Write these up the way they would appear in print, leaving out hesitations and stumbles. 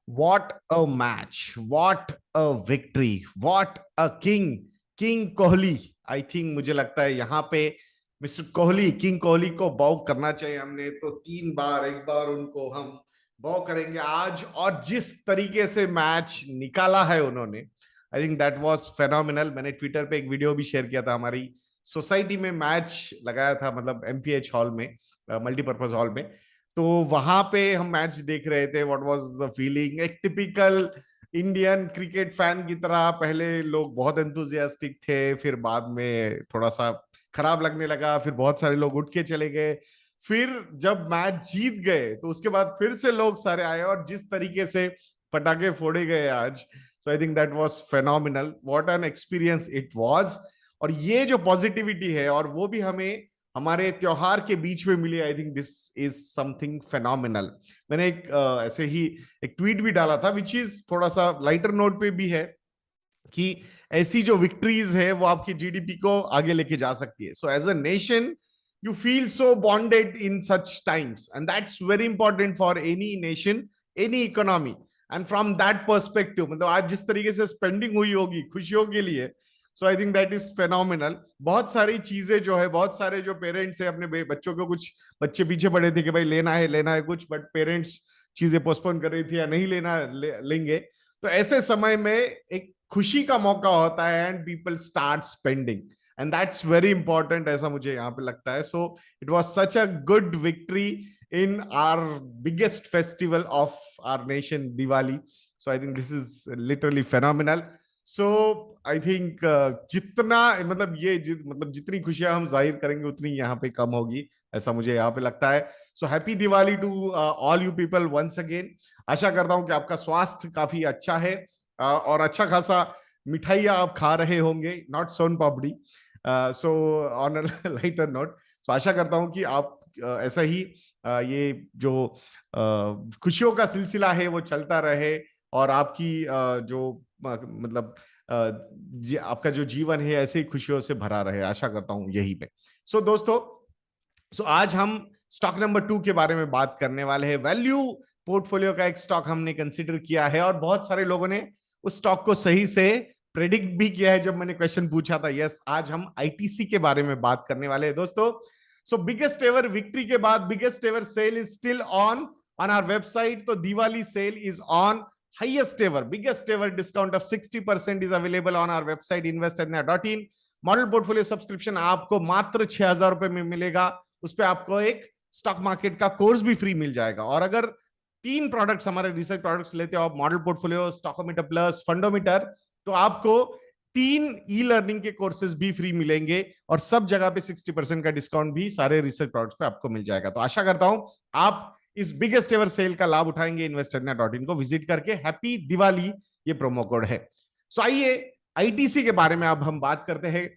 What a match. What a victory. What a king. King Kohli. I think मुझे लगता है यहाँ पे मिस्टर कोहली, किंग कोहली को बॉव करना चाहिए. हमने तो 3 बार, एक बार उनको हम बॉव करेंगे आज. और जिस तरीके से मैच निकाला है उन्होंने, आई थिंक दैट वाज फेनोमिनल. मैंने ट्विटर पे एक वीडियो भी शेयर किया था. हमारी सोसाइटी में मैच लगाया था, मतलब एमपीएच हॉल में, मल्टीपर्पज हॉल में. तो वहां पे हम मैच देख रहे थे. What was the feeling? एक टिपिकल इंडियन क्रिकेट फैन की तरह. पहले लोग बहुत एंथुजियास्टिक थे, फिर बाद में थोड़ा सा खराब लगने लगा, फिर बहुत सारे लोग उठ के चले गए. फिर जब मैच जीत गए तो उसके बाद फिर से लोग सारे आए, और जिस तरीके से पटाखे फोड़े गए आज, so I think that was phenomenal. What an experience it was. और ये जो पॉजिटिविटी है, और वो भी हमें हमारे त्योहार के बीच में मिली, I think this is something phenomenal. मैंने एक ऐसे ही एक ट्वीट भी डाला था, विच इज थोड़ा सा लाइटर नोट पे भी है, कि ऐसी जो विक्ट्रीज है वो आपकी जीडीपी को आगे लेके जा सकती है. So as a nation you feel so bonded in such times, and that's very important for any nation, any economy. And from that perspective, मतलब आज जिस तरीके से स्पेंडिंग हुई होगी खुशियों के लिए, so I think that is phenomenal. बहुत सारी चीजें जो है, बहुत सारे जो पेरेंट्स है अपने बच्चों को, कुछ बच्चे पीछे पड़े थे कि भाई लेना है कुछ, बट पेरेंट्स चीजें पोस्टपोन कर रही थी या नहीं लेना, लेंगे. तो ऐसे समय में एक खुशी का मौका होता है, and people start spending, and that's very important, ऐसा मुझे यहाँ पे लगता है. So it was such a good victory in are biggest festival of our nation, Diwali. So I think this is literally phenomenal. So I think जितना, मतलब मतलब जितनी खुशियां हम जाहिर करेंगे उतनी यहाँ पे कम होगी, ऐसा मुझे यहाँ पे लगता है. So happy Diwali to all you people once again. आशा करता हूं कि आपका स्वास्थ्य काफी अच्छा है, और अच्छा खासा मिठाइयाँ आप खा रहे होंगे, not soan papdi. So on lighter note, so आशा करता हूं कि आप ऐसा ही ये जो खुशियों का सिलसिला है वो चलता रहे, और आपकी जो मतलब आपका जो जीवन है ऐसे ही खुशियों से भरा रहे. आशा करता हूं यही पे. सो दोस्तों, सो आज हम स्टॉक नंबर 2 के बारे में बात करने वाले हैं. वैल्यू पोर्टफोलियो का एक स्टॉक हमने कंसिडर किया है, और बहुत सारे लोगों ने उस स्टॉक को सही से प्रेडिक्ट भी किया है जब मैंने क्वेश्चन पूछा था. यस, आज हम आईटीसी के बारे में बात करने वाले हैं दोस्तों. सो बिगेस्ट एवर विक्ट्री के बाद biggest ever sale is still on our website. तो Diwali sale is on. Highest ever, biggest ever discount of 60% is available on our website investedna.in. Model portfolio subscription आपको मात्र 6,000 रुपए में मिलेगा. उस पर आपको एक स्टॉक मार्केट का कोर्स भी फ्री मिल जाएगा. और अगर 3 प्रोडक्ट्स, हमारे रिसर्च प्रोडक्ट्स लेते हो आप, मॉडल पोर्टफोलियो, स्टॉकोमीटर प्लस, फंडोमीटर, तो आपको 3 ई लर्निंग के कोर्सेज भी फ्री मिलेंगे, और सब जगह पे 60% का डिस्काउंट भी सारे रिसर्च प्रोडक्ट्स पे आपको मिल जाएगा. तो आशा करता हूं आप इस बिगेस्ट एवर सेल का लाभ उठाएंगे. इन्वेस्टरना.इन को विजिट करके. हैप्पी दिवाली ये प्रोमो कोड है. सो आइए आईटीसी के बारे में अब हम बात करते हैं.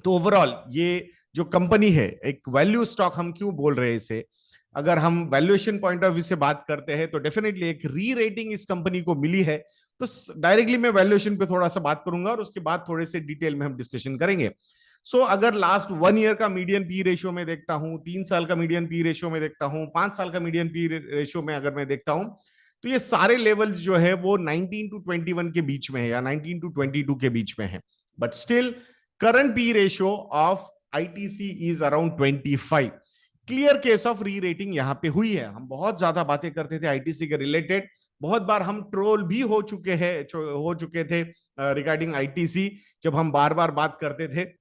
तो ओवरऑल ये जो कंपनी है, एक वैल्यू स्टॉक हम क्यों बोल रहे हैं इसे, अगर हम वैल्यूएशन पॉइंट ऑफ व्यू से बात करते हैं तो डेफिनेटली एक री रेटिंग इस कंपनी को मिली है. तो डायरेक्टली मैं वैल्यूएशन पे थोड़ा सा बात करूंगा, और उसके बाद थोड़े से डिटेल में हम डिस्कशन करेंगे. अगर लास्ट 1 ईयर का मीडियन पी रेशियो में देखता हूं, 3 साल का मीडियन पी रेशियो में देखता हूं, 5 साल का मीडियन पी रेशियो में अगर मैं देखता हूं, तो ये सारे लेवल्स जो है वो 19 टू 21 के बीच में है, या 19 टू 22 के बीच में है. But still current P ratio of ITC is around 25. Clear case of री रेटिंग यहां पे हुई है. हम बहुत ज्यादा बातें करते थे आईटीसी के रिलेटेड, बहुत बार हम ट्रोल भी हो चुके थे रिगार्डिंग आईटीसी, जब हम बार बार बात करते थे.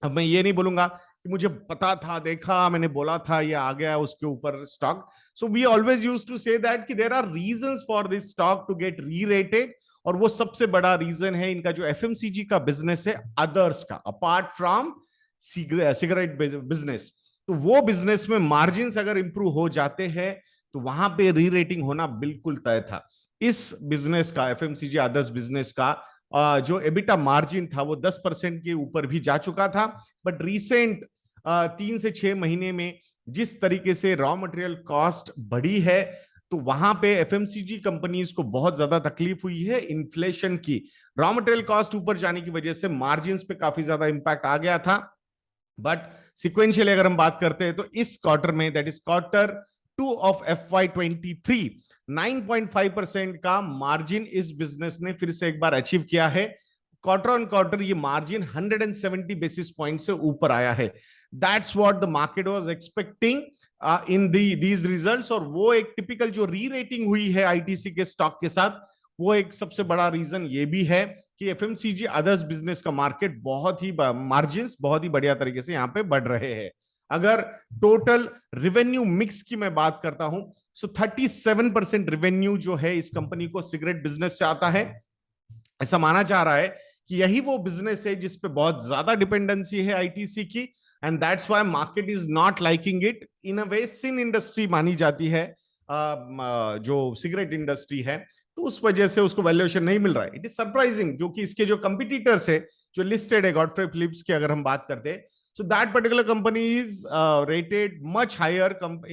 अब मैं ये नहीं बोलूंगा कि मुझे पता था, देखा, मैंने बोला था, ये आ गया उसके ऊपर stock. So we always use to say that कि there are reasons for this stock to get re rated. और वो सबसे बड़ा रीजन है इनका जो एफएमसीजी का बिजनेस है, अदर्स का, अपार्ट फ्रॉम सिगरेट बिजनेस. तो वो बिजनेस में मार्जिन अगर इंप्रूव हो जाते हैं तो वहां पे री रेटिंग होना बिल्कुल तय था. इस बिजनेस का, एफएमसीजी अदर्स बिजनेस का जो एबिटा मार्जिन था वो 10% के ऊपर भी जा चुका था. बट रिसेंट 3 से 6 महीने में जिस तरीके से रॉ मटेरियल कॉस्ट बढ़ी है, तो वहां पे एफएमसीजी कंपनीज को बहुत ज्यादा तकलीफ हुई है इन्फ्लेशन की. रॉ मटेरियल कॉस्ट ऊपर जाने की वजह से मार्जिन पे काफी ज्यादा इंपैक्ट आ गया था. बट सिक्वेंशियली अगर हम बात करते हैं तो इस क्वार्टर में, that is Q2 of FY23, 9.5% का मार्जिन इस बिजनेस ने फिर से एक बार अचीव किया है। क्वार्टर ऑन क्वार्टर ये मार्जिन 170 बेसिस पॉइंट से ऊपर आया है। That's what the market was expecting in these results. और वो एक टिपिकल जो री रेटिंग हुई है आईटीसी के स्टॉक के साथ, वो एक सबसे बड़ा रीजन ये भी है कि एफएमसीजी अदर्स बिजनेस का मार्केट बहुत ही मार्जिन बहुत ही बढ़िया तरीके से यहाँ पे बढ़ रहे हैं। अगर टोटल रेवेन्यू मिक्स की मैं बात करता हूं, सो 37% रेवेन्यू जो है इस कंपनी को सिगरेट बिजनेस से आता है। ऐसा माना जा रहा है कि यही वो बिजनेस है जिसपे बहुत ज्यादा डिपेंडेंसी है आईटीसी की, and that's why market is not liking it. In a way sin industry मानी जाती है जो सिगरेट इंडस्ट्री है, तो उस वजह से उसको वैल्यूएशन नहीं मिल रहा है। इट इज सरप्राइजिंग क्योंकि इसके जो कंपिटिटर्स है जो लिस्टेड है, गॉडफ्रे फिलिप्स की अगर हम बात करते हैं, so that particular company is rated much higher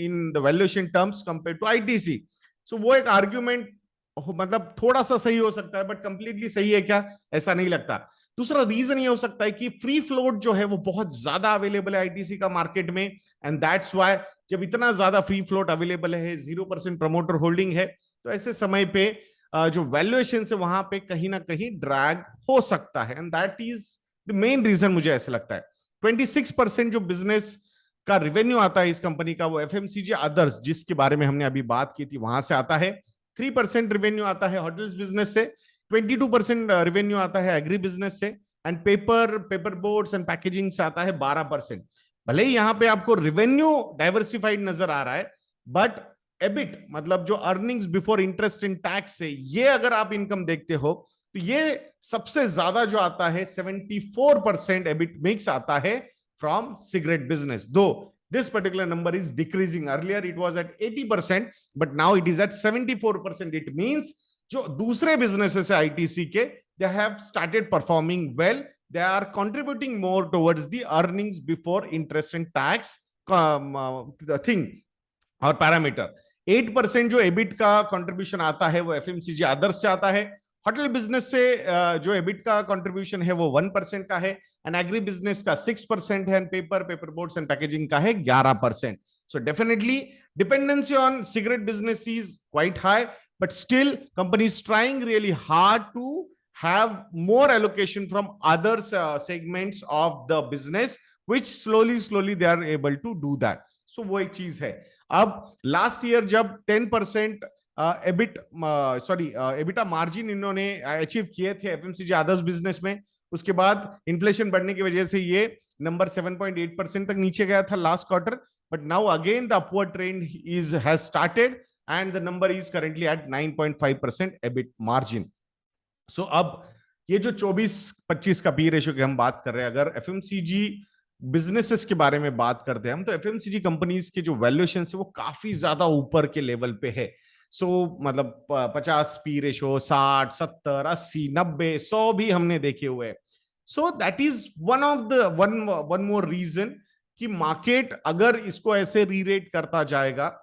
in the valuation terms compared to ITC. so वो एक आर्ग्यूमेंट मतलब थोड़ा सा सही हो सकता है, बट कंप्लीटली सही है क्या, ऐसा नहीं लगता। दूसरा रीजन ये हो सकता है कि फ्री फ्लोट जो है वो बहुत ज्यादा अवेलेबल है आईटीसी का मार्केट में, एंड दैट्स व्हाई जब इतना ज्यादा फ्री फ्लोट अवेलेबल है, 0% प्रमोटर होल्डिंग है, तो ऐसे समय पे जो वैल्यूएशन है वहां पे कहीं ना कहीं ड्रैग हो सकता है, and that is the main reason मुझे ऐसा लगता है। 26% जो बिजनेस का रेवेन्यू आता है इस कंपनी का, वो एफएमसीजी अदर्स जिसके बारे में हमने अभी बात की थी वहां से आता है। 3% रेवेन्यू आता है होटल्स बिजनेस से, 22% रेवेन्यू आता है एग्री बिजनेस से, and paper boards and packaging से आता है 12%। भले ही यहाँ पे आपको रेवेन्यू डाइवर्सिफाइड नजर आ रहा है, बट एबिट मतलब जो earnings before interest in tax से, ये अगर आप इनकम देखते हो तो ये सबसे ज्यादा जो आता है 74% एबिट मिक्स आता है फ्रॉम सिगरेट बिजनेस। दो this particular number is decreasing. Earlier it was at 80%, but now it is at 74%. It means जो दूसरे businesses है ITC के, they have started performing well. They are contributing more towards the earnings before interest and tax thing और parameter. 8% जो EBIT का contribution आता है वो एफएमसीजी अदर्स से आता है। होटल बिजनेस से जो एबिट का कंट्रीब्यूशन है वो 1% का है, एंड एग्री बिजनेस का 6% है, and paper boards and packaging का है 11%। So definitely dependency on cigarette business is quite high, but still company is trying really hard to have more allocation from other segments of the business, which slowly they are able to do that. So वो एक चीज है। अब last year जब 10% EBITDA margin इन्होंने achieve किए थे FMCG others business में, उसके बाद इन्फ्लेशन बढ़ने की वजह से ये नंबर 7.8% तक नीचे गया था last quarter, but now again the upward trend has started and the number is currently at 9.5% EBIT margin. So अब ये जो 24-25 का पी रेशियो की हम बात कर रहे हैं, अगर एफएमसीजी बिजनेसेस के बारे में बात करते हैं हम, तो एफएमसीजी कंपनीज के जो वैल्यूएशन है वो काफी ज्यादा ऊपर के लेवल पे है। सो मतलब 50 पी रेशियो, 60, 70, 80, 90, 100 भी हमने देखे हुए हैं। So that is one more reason कि मार्केट अगर इसको ऐसे रीरेट करता जाएगा,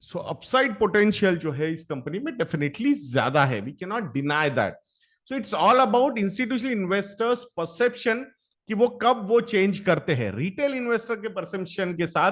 सो अपसाइड पोटेंशियल जो है इस कंपनी में डेफिनेटली ज्यादा है। We can not deny that. So it's all about institutional investors perception कि वो कब वो चेंज करते हैं। रिटेल इन्वेस्टर के परसेप्शन के साथ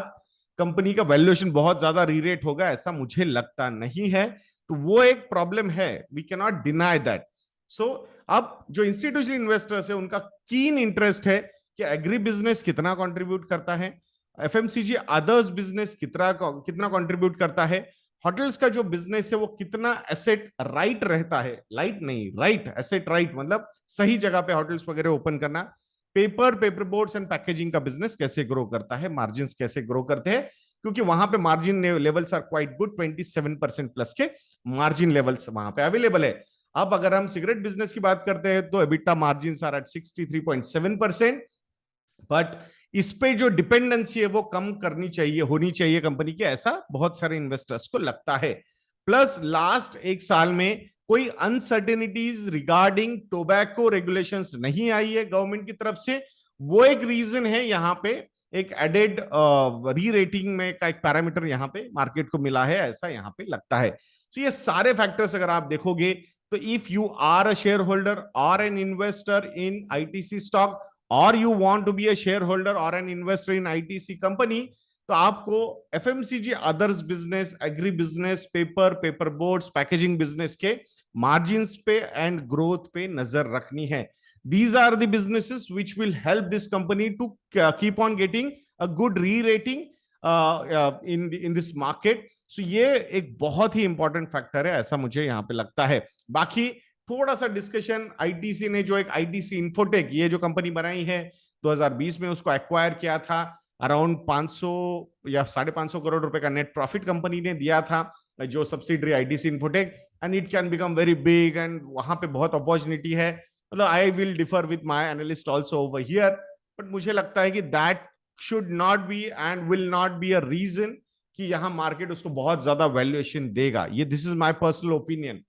कंपनी का वैल्यूएशन बहुत ज्यादा रीरेट होगा ऐसा मुझे लगता नहीं है, तो वो एक प्रॉब्लम है, we can not deny that. So अब जो इंस्टीट्यूशनल इन्वेस्टर्स है उनका कीन इंटरेस्ट है कि एग्री बिजनेस कितना कंट्रीब्यूट करता है, एफएमसीजी अदर्स बिजनेस कितना कंट्रीब्यूट करता है, होटल्स का जो बिजनेस है वो कितना एसेट राइट रहता है, लाइट नहीं राइट, एसेट राइट मतलब सही जगह पे होटल्स वगैरह ओपन करना, पेपर बोर्ड्स एंड पैकेजिंग का बिजनेस कैसे ग्रो करता है, मार्जिन कैसे ग्रो करते हैं, क्योंकि वहां पे margin levels are quite good, 27% plus के मार्जिन लेवल्स वहां पे अवेलेबल है। अब अगर हम सिगरेट बिजनेस की बात करते हैं तो EBITDA margin are at 63.7%, but इस पे जो डिपेंडेंसी है वो कम करनी चाहिए, होनी चाहिए कंपनी की, ऐसा बहुत सारे इन्वेस्टर्स को लगता है। प्लस लास्ट एक साल में कोई अनसर्टेनिटीज रिगार्डिंग टोबैको रेगुलेशंस नहीं आई है गवर्नमेंट की तरफ से, वो एक रीजन है। यहाँ पे एक एडेड री रेटिंग में का एक पैरामीटर यहाँ पे मार्केट को मिला है, ऐसा यहाँ पे लगता है। तो ये सारे फैक्टर्स अगर आप देखोगे तो if you are a shareholder और an investor in ITC stock, or you want to be a shareholder or an investor in ITC company, तो आपको FMCG, others business, agri business, paper boards, packaging business के margins पे and growth पे नजर रखनी है. These are the businesses which will help this company to keep on getting a good re-rating in this market. So ये एक बहुत ही important factor है, ऐसा मुझे यहाँ पे लगता है. बाकी थोड़ा सा डिस्कशन, आईटीसी ने जो एक आईटीसी इन्फोटेक, ये जो कंपनी बनाई है 2020 में, उसको एक्वायर किया था. अराउंड 500 या 550 करोड़ रुपए का नेट प्रॉफिट कंपनी ने दिया था, जो subsidiary ITC Infotech. And it can become very big, and वहां पे बहुत अपॉर्चुनिटी है. मतलब I will differ with my analyst also over here, but मुझे लगता है कि that should not be and will not be a reason कि यहां मार्केट उसको बहुत ज्यादा वैल्यूएशन देगा. ये this is my personal opinion.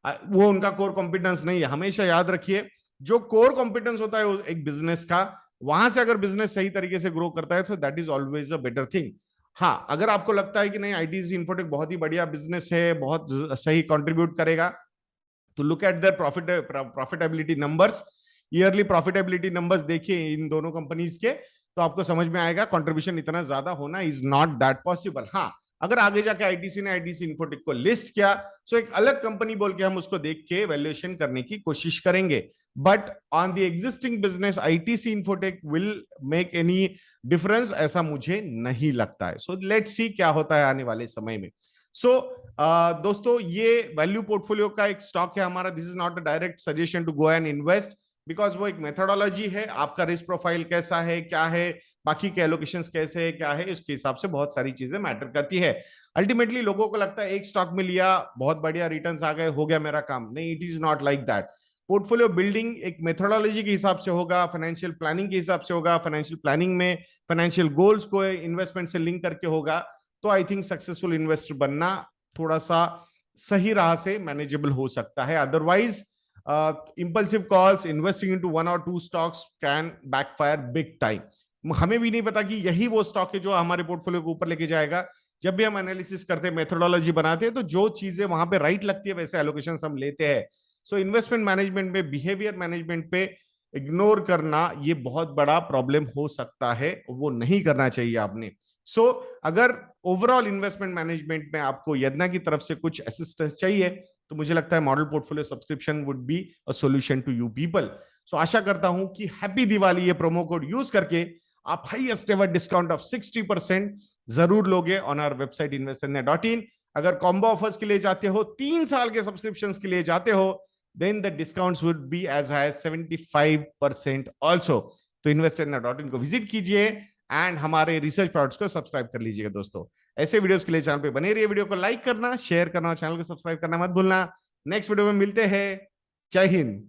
वो उनका कोर कॉम्पिटेंस नहीं है. हमेशा याद रखिए, जो कोर कॉम्पिटेंस होता है एक बिजनेस का, वहां से अगर बिजनेस सही तरीके से ग्रो करता है तो that is always a better thing. हाँ, अगर आपको लगता है कि नहीं आईटीसी इन्फोटेक बहुत ही बढ़िया बिजनेस है, बहुत सही कंट्रीब्यूट करेगा, तो look at there profitability numbers, yearly profitability numbers देखिए इन दोनों कंपनीज के, तो आपको समझ में आएगा कंट्रीब्यूशन इतना ज्यादा होना इज नॉट दैट पॉसिबल. हाँ, अगर आगे जाके आईटीसी ने आईटीसी इन्फोटेक को लिस्ट किया, सो एक अलग कंपनी बोल के हम उसको देख के वैल्यूएशन करने की कोशिश करेंगे. But on the existing business ITC infotech will make any difference, ऐसा मुझे नहीं लगता है. सो लेट्स सी क्या होता है आने वाले समय में. सो दोस्तों, ये वैल्यू पोर्टफोलियो का एक स्टॉक है हमारा. This is not a direct suggestion to go and invest, because वो एक मेथोडोलॉजी है. आपका रिस्क प्रोफाइल कैसा है, क्या है, बाकी के एलोकेशंस कैसे है, क्या है, उसके हिसाब से बहुत सारी चीजें मैटर करती है. अल्टीमेटली लोगों को लगता है एक स्टॉक में लिया, बहुत बढ़िया रिटर्न्स आ गए, हो गया मेरा काम. नहीं, it is not like that. Portfolio building एक मेथोडोलॉजी के हिसाब से होगा, फाइनेंशियल प्लानिंग के हिसाब से होगा. फाइनेंशियल प्लानिंग में फाइनेंशियल गोल्स को इन्वेस्टमेंट से लिंक करके होगा. तो आई थिंक सक्सेसफुल इन्वेस्टर बनना थोड़ा सा सही राह से मैनेजेबल हो सकता है. Otherwise impulsive calls, investing into 1 or 2 stocks can backfire big time. हमें भी नहीं पता कि यही वो स्टॉक है जो हमारे पोर्टफोलियो को ऊपर लेके जाएगा. जब भी हम एनालिसिस करते हैं, मेथोडोलॉजी बनाते हैं, तो जो चीजें वहां पे राइट लगती है वैसे एलोकेशन हम लेते हैं. सो इन्वेस्टमेंट मैनेजमेंट में बिहेवियर मैनेजमेंट पे इग्नोर करना ये बहुत बड़ा प्रॉब्लम हो सकता है, वो नहीं करना चाहिए आपने. सो अगर ओवरऑल इन्वेस्टमेंट मैनेजमेंट में आपको यदना की तरफ से कुछ असिस्टेंस चाहिए, तो मुझे लगता है model portfolio subscription would be a solution to you people. So आशा करता हूं कि हैप्पी दिवाली ये प्रोमो कोड यूज करके आप हाईएस्ट एवर डिस्काउंट ऑफ 60% जरूर लोगे ऑन आवर वेबसाइट investindia.in. अगर कॉम्बो ऑफर्स के लिए जाते हो, 3 साल के सब्सक्रिप्शन के लिए जाते हो, then the discounts would be as high as 75% also. तो investindia.in को विजिट कीजिए एंड हमारे रिसर्च प्रोडक्ट्स को सब्सक्राइब कर लीजिएगा. दोस्तों, ऐसे वीडियोस के लिए चैनल पे बने रहिए. वीडियो को लाइक करना, शेयर करना और चैनल को सब्सक्राइब करना मत भूलना. नेक्स्ट वीडियो में मिलते हैं. जय हिंद.